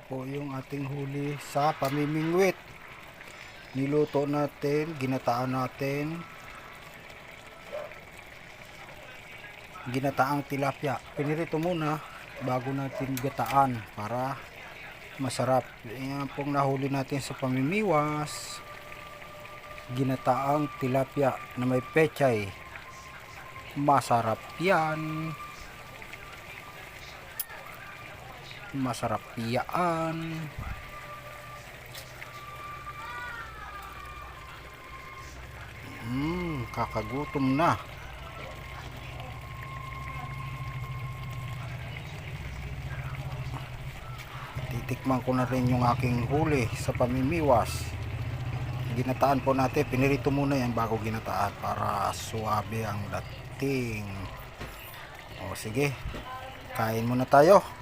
po yung ating huli sa pamimingwit. Niluto natin, ginataan natin. Ginataang tilapia. Pinirito muna bago natin gataan para masarap. Yan pong nahuli natin sa pamimiwas. Ginataang tilapia na may pechay. Masarap yan. Masarap yan. Kakagutom na. Titikman ko na rin yung aking huli sa pamimiwas. Ginataan po natin, pinirito muna yan bago ginataan para suwabe ang dating. O sige, kain muna tayo.